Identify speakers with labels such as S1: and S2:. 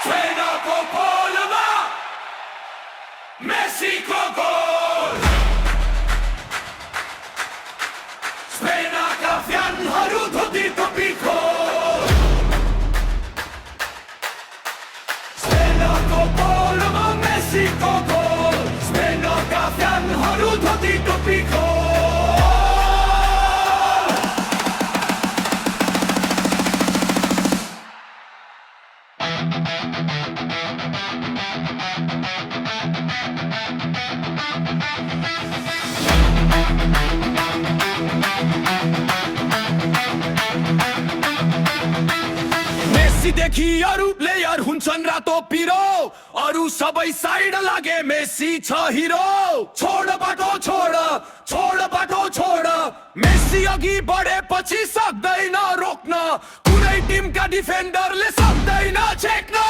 S1: स्पेनको गोलमा मेसीको गोल स्पेनका फ्यानहरू धोती टोपी खोल स्पेनको गोलमा मेसीको गोल स्पेनका फ्यानहरू धोती टोपी खोल मेसीदेखि अरू प्लेयर हुन्छन् रातो पिरो अरू सबै साइड लागे मेसी छ हिरो छोड बाटो छोड छोड बाटो छोड मेसी अघि बढेपछि सक्दैन रोक्न कुनै टिमका डिफेन्डरले सक्दैन छेक्न